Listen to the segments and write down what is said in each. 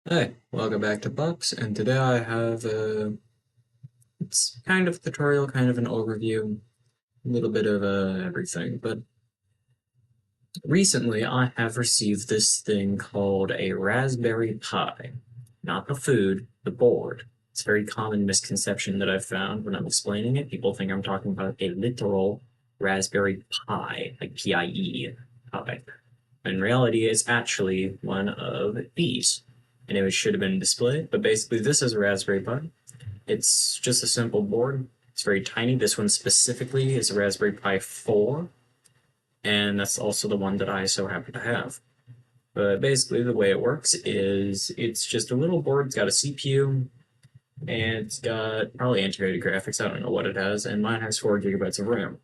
Hey, welcome back to Bucks, and today I have it's kind of a tutorial, kind of an overview, a little bit of everything, but recently I have received this thing called a Raspberry Pi. Not the food, the board. It's a very common misconception that I've found when I'm explaining it. People think I'm talking about a literal Raspberry Pi, like P-I-E, pie. In reality, it's actually one of these. And it should have been displayed, but basically this is a Raspberry Pi. It's just a simple board. It's very tiny. This one specifically is a Raspberry Pi 4, and that's also the one that I so happen to have. But basically the way it works is it's just a little board. It's got a CPU, and it's got probably integrated graphics. I don't know what it has, and mine has 4 gigabytes of RAM.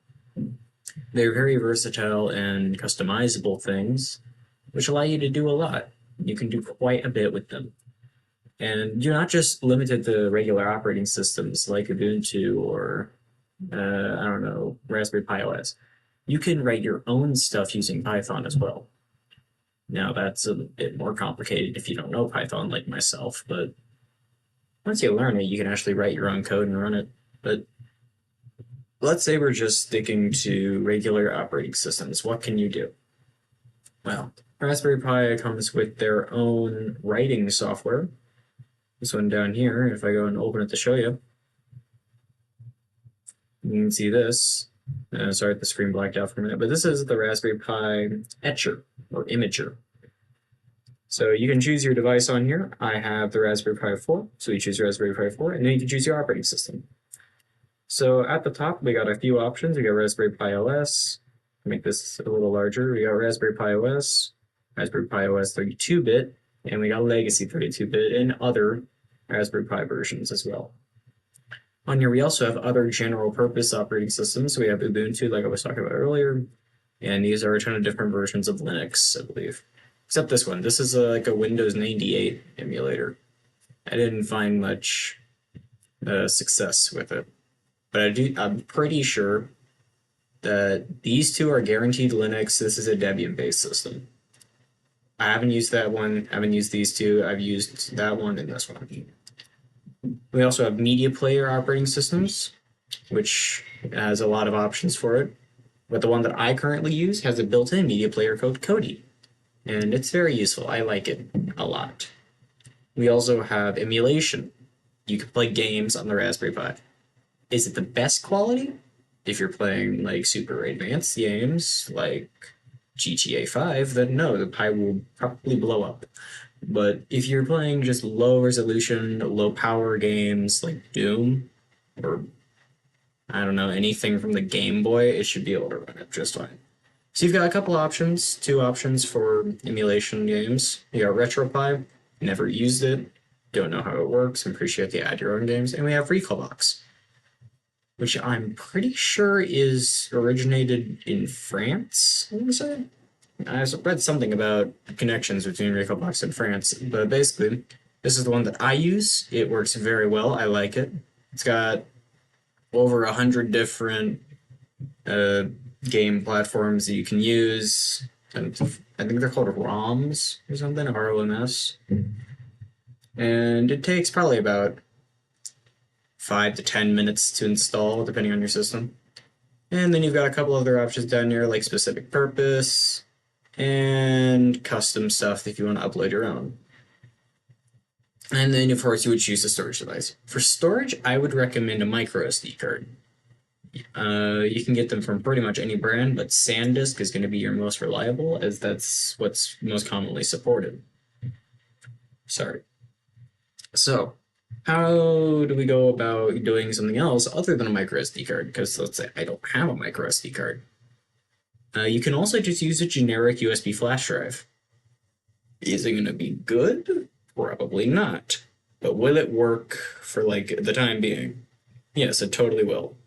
They're very versatile and customizable things, which allow you to do a lot. You can do quite a bit with them. And you're not just limited to regular operating systems like Ubuntu or, I don't know, Raspberry Pi OS. You can write your own stuff using Python as well. Now, that's a bit more complicated if you don't know Python like myself, but once you learn it, you can actually write your own code and run it. But let's say we're just sticking to regular operating systems. What can you do? Well, Raspberry Pi comes with their own writing software. This one down here, if I go and open it to show you, you can see this. Sorry, the screen blacked out for a minute, but this is the Raspberry Pi Etcher or Imager. So you can choose your device on here. I have the Raspberry Pi 4, so you choose Raspberry Pi 4, and then you can choose your operating system. So at the top, we got a few options. We got Raspberry Pi OS. Make this a little larger. We got Raspberry Pi OS, Raspberry Pi OS 32-bit, and we got Legacy 32-bit and other Raspberry Pi versions as well. On here, we also have other general purpose operating systems. So we have Ubuntu, like I was talking about earlier, and these are a ton of different versions of Linux, I believe. Except this one. This is like a Windows 98 emulator. I didn't find much success with it, but I'm pretty sure that these two are guaranteed Linux. This is a Debian-based system. I haven't used that one. I haven't used these two. I've used that one and this one. We also have media player operating systems, which has a lot of options for it. But the one that I currently use has a built-in media player called Kodi, and it's very useful. I like it a lot. We also have emulation. You can play games on the Raspberry Pi. Is it the best quality? If you're playing like super advanced games like GTA 5, then no, the Pi will probably blow up. But if you're playing just low resolution, low power games like Doom, or I don't know, anything from the Game Boy, it should be able to run it just fine. So you've got a couple options, 2 options for emulation games. You got RetroPie, never used it, don't know how it works, I'm pretty sure you have to add your own games. And we have Recalbox, which I'm pretty sure is originated in France, I want to say. I read something about connections between Recalbox and France, but basically, this is the one that I use. It works very well. I like it. It's got over 100 different game platforms that you can use. And I think they're called ROMs or something, ROMS. And it takes probably about 5 to 10 minutes to install, depending on your system. And then you've got a couple other options down here, like specific purpose, and custom stuff if you want to upload your own. And then, of course, you would choose a storage device. For storage, I would recommend a micro SD card. You can get them from pretty much any brand, but SanDisk is going to be your most reliable, as that's what's most commonly supported. Sorry. So, how do we go about doing something else other than a micro SD card? Because let's say I don't have a micro SD card. You can also just use a generic USB flash drive. Is it going to be good? Probably not. But will it work for like the time being? Yes, it totally will.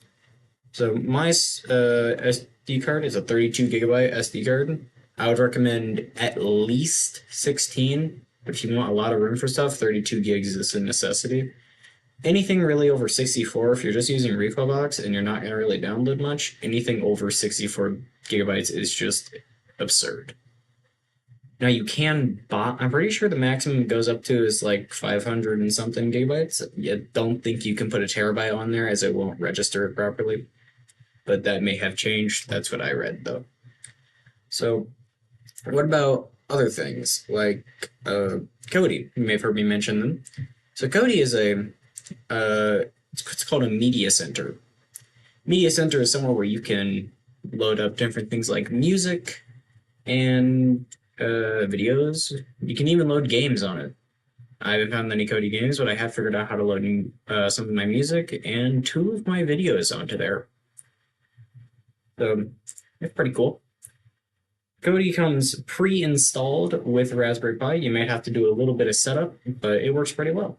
So my SD card is a 32 gigabyte SD card. I would recommend at least 16, but if you want a lot of room for stuff, 32 gigs is a necessity. Anything really over 64, if you're just using Recalbox and you're not going to really download much, anything over 64 gigabytes is just absurd. Now you can buy. I'm pretty sure the maximum it goes up to is like 500 and something gigabytes. I don't think you can put a terabyte on there as it won't register it properly. But that may have changed. That's what I read though. So what about other things like Kodi? You may have heard me mention them. So Kodi is it's called a media center. Media center is somewhere where you can load up different things like music and videos. You can even load games on it. I haven't found any Kodi games, but I have figured out how to load some of my music and two of my videos onto there. So it's pretty cool. Kodi comes pre-installed with Raspberry Pi. You might have to do a little bit of setup, but it works pretty well.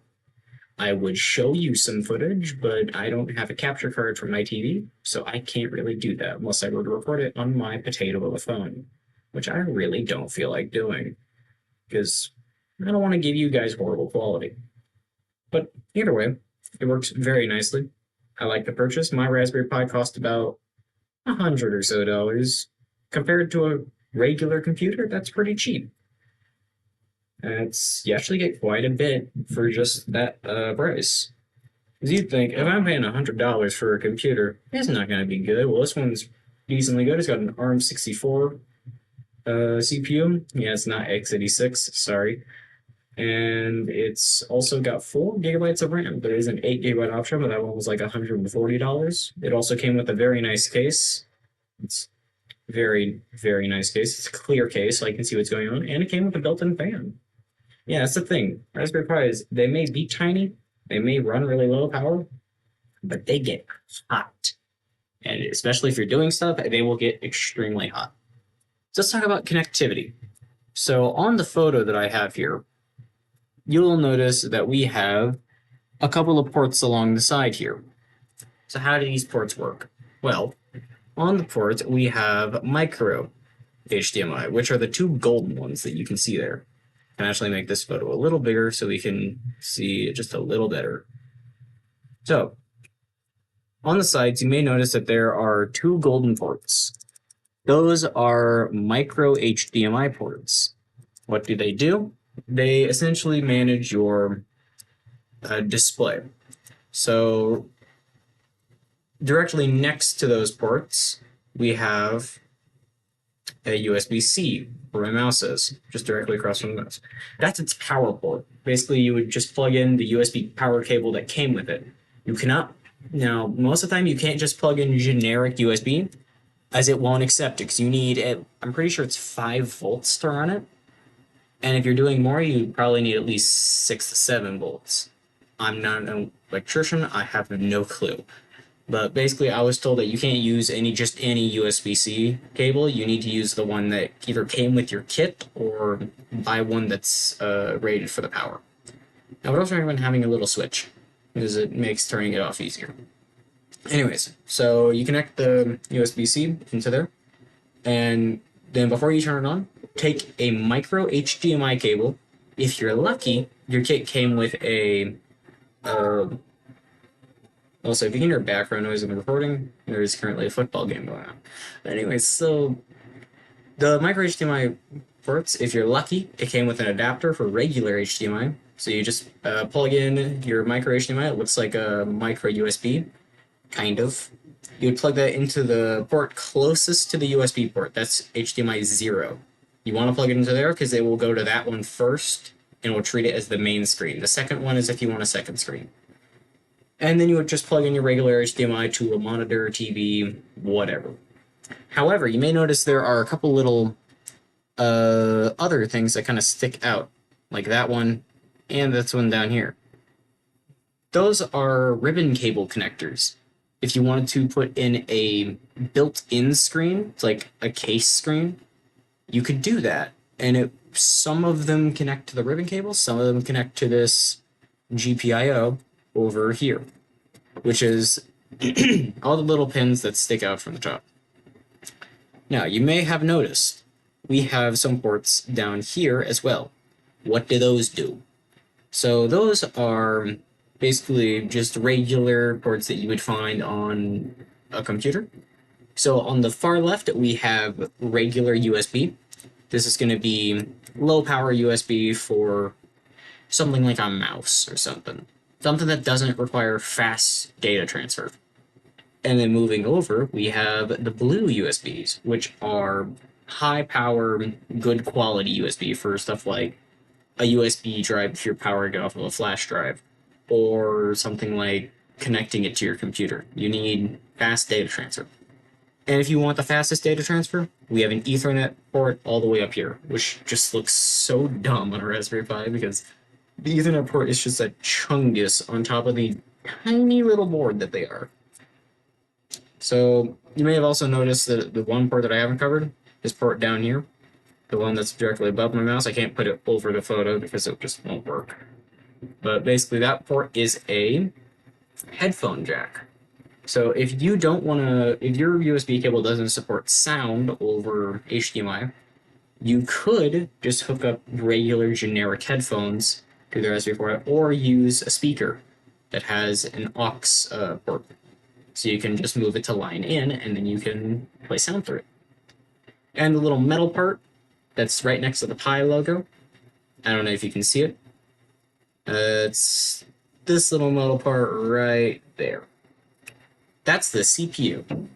I would show you some footage, but I don't have a capture card from my TV, so I can't really do that unless I were to record it on my potato of a phone, which I really don't feel like doing, because I don't want to give you guys horrible quality. But either way, it works very nicely. I like the purchase. My Raspberry Pi cost about $100 or so. Compared to a regular computer, that's pretty cheap. You actually get quite a bit for just that price. Because you'd think, if I'm paying $100 for a computer, it's not going to be good. Well, this one's decently good. It's got an ARM 64 CPU. Yeah, it's not x86, sorry. And it's also got 4 gigabytes of RAM. There is an 8 gigabyte option, but that one was like $140. It also came with a very nice case. It's very, very nice case. It's a clear case, so I can see what's going on. And it came with a built-in fan. Yeah, that's the thing. Raspberry Pis, they may be tiny, they may run really low power, but they get hot. And especially if you're doing stuff, they will get extremely hot. So let's talk about connectivity. So on the photo that I have here, you'll notice that we have a couple of ports along the side here. So how do these ports work? Well, on the port, we have micro HDMI, which are the two golden ones that you can see there. I can actually make this photo a little bigger so we can see it just a little better. So, on the sides, you may notice that there are two golden ports. Those are micro HDMI ports. What do? They essentially manage your display. So, directly next to those ports, we have a USB-C, where my mouse is, just directly across from the mouse. That's its power port. Basically, you would just plug in the USB power cable that came with it. You cannot, now, most of the time, you can't just plug in generic USB, as it won't accept it, because you need, I'm pretty sure it's 5 volts to run it. And if you're doing more, you probably need at least 6 to 7 volts. I'm not an electrician, I have no clue. But basically, I was told that you can't use any USB-C cable. You need to use the one that either came with your kit or buy one that's rated for the power. I would also recommend having a little switch, because it makes turning it off easier. Anyways, so you connect the USB-C into there, and then before you turn it on, take a micro HDMI cable. If you're lucky, your kit came with a also, if you can hear background noise in the recording, there is currently a football game going on. But anyways, so the micro HDMI ports, if you're lucky, it came with an adapter for regular HDMI. So you just plug in your micro HDMI. It looks like a micro USB, kind of. You would plug that into the port closest to the USB port. That's HDMI 0. You want to plug it into there because it will go to that one first and will treat it as the main screen. The second one is if you want a second screen. And then you would just plug in your regular HDMI to a monitor, TV, whatever. However, you may notice there are a couple little other things that kind of stick out, like that one and this one down here. Those are ribbon cable connectors. If you wanted to put in a built-in screen, it's like a case screen, you could do that. And some of them connect to the ribbon cable, some of them connect to this GPIO over here, which is all the little pins that stick out from the top. Now, you may have noticed we have some ports down here as well. What do those do? So those are basically just regular ports that you would find on a computer. So on the far left, we have regular USB. This is going to be low power USB for something like a mouse or something. Something that doesn't require fast data transfer. And then moving over, we have the blue USBs, which are high power, good quality USB for stuff like a USB drive if you're powering it off of a flash drive, or something like connecting it to your computer. You need fast data transfer. And if you want the fastest data transfer, we have an Ethernet port all the way up here, which just looks so dumb on a Raspberry Pi because the Ethernet port is just a chungus on top of the tiny little board that they are. So you may have also noticed that the one port that I haven't covered is port down here, the one that's directly above my mouse. I can't put it over the photo because it just won't work. But basically that port is a headphone jack. So if you don't want to, if your USB cable doesn't support sound over HDMI, you could just hook up regular generic headphones to the Raspberry Pi or use a speaker that has an aux port. So you can just move it to line in and then you can play sound through it. And the little metal part that's right next to the Pi logo, I don't know if you can see it. It's this little metal part right there. That's the CPU.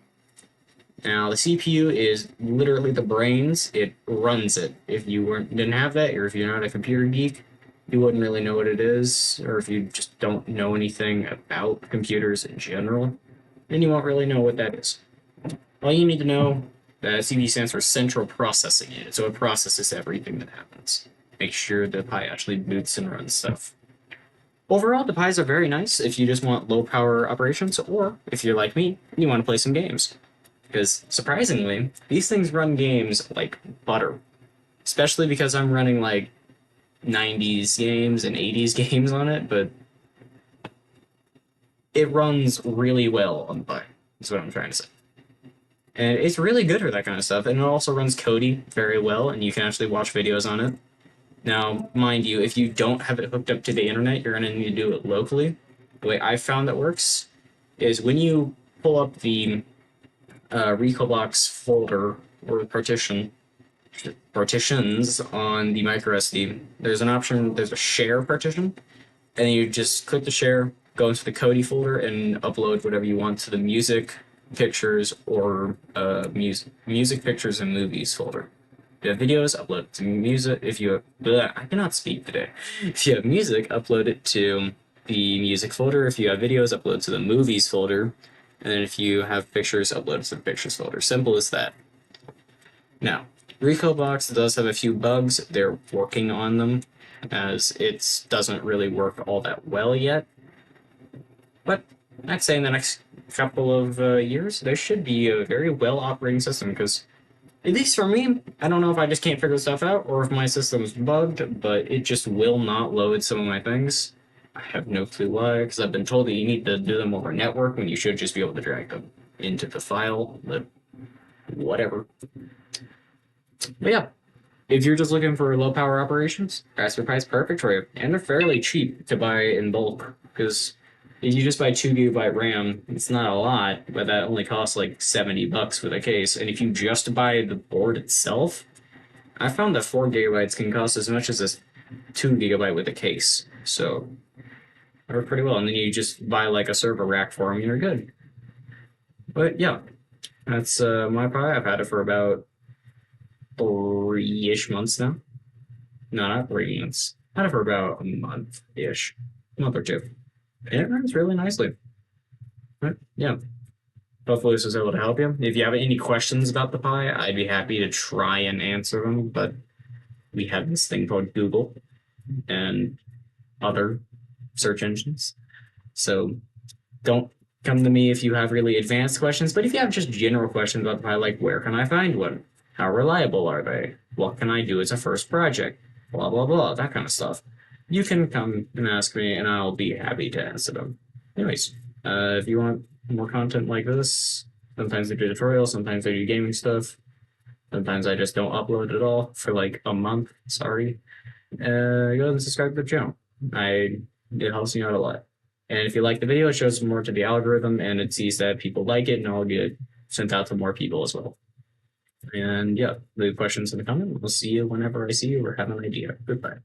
Now, the CPU is literally the brains. It runs it. If you didn't have that, or if you're not a computer geek, you wouldn't really know what it is, or if you just don't know anything about computers in general, then you won't really know what that is. All you need to know, that CPU stands for Central Processing Unit, so it processes everything that happens. Make sure the Pi actually boots and runs stuff. Overall, the Pis are very nice if you just want low power operations, or if you're like me, you want to play some games. Because, surprisingly, these things run games like butter. Especially because I'm running like 90s games and 80s games on it, but it runs really well on the Pi, is what I'm trying to say. And it's really good for that kind of stuff, and it also runs Kodi very well, and you can actually watch videos on it. Now, mind you, if you don't have it hooked up to the internet, you're going to need to do it locally. The way I found that works is when you pull up the Recalbox folder or partitions on the microSD, there's an option, there's a share partition, and you just click the share, go into the Kodi folder, and upload whatever you want to the music, pictures, or music, pictures, and movies folder. If you have videos, upload it to music. If you have, I cannot speak today. If you have music, upload it to the music folder. If you have videos, upload to the movies folder. And then if you have pictures, upload it to the pictures folder. Simple as that. Now, Recalbox does have a few bugs. They're working on them, as it doesn't really work all that well yet. But I'd say in the next couple of years, there should be a very well operating system, because at least for me, I don't know if I just can't figure stuff out or if my system's bugged, but it just will not load some of my things. I have no clue why, because I've been told that you need to do them over network when you should just be able to drag them into the file, but whatever. But yeah, if you're just looking for low power operations, Raspberry Pi is perfect for you, and they're fairly cheap to buy in bulk, because if you just buy 2GB RAM, it's not a lot, but that only costs like $70 for the case. And if you just buy the board itself, I found that 4GB can cost as much as a 2GB with a case. So, they work pretty well. And then you just buy like a server rack for them, and you're good. But yeah, that's my Pi. I've had it for about 3-ish months now. No, not 3 months. I've had it for about a month-ish. A month or two. And it runs really nicely. But yeah. Hopefully this was able to help you. If you have any questions about the Pi, I'd be happy to try and answer them, but we have this thing called Google and other search engines. So don't come to me if you have really advanced questions, but if you have just general questions about the Pi, like where can I find one? How reliable are they? What can I do as a first project? Blah, blah, blah, that kind of stuff. You can come and ask me, and I'll be happy to answer them. Anyways, if you want more content like this, sometimes I do tutorials, sometimes I do gaming stuff, sometimes I just don't upload at all for like a month. Sorry. Go ahead and subscribe to the channel. It helps me out a lot. And if you like the video, it shows more to the algorithm, and it sees that people like it, and I'll get sent out to more people as well. And yeah, leave questions in the comment. We'll see you whenever I see you or have an idea. Goodbye.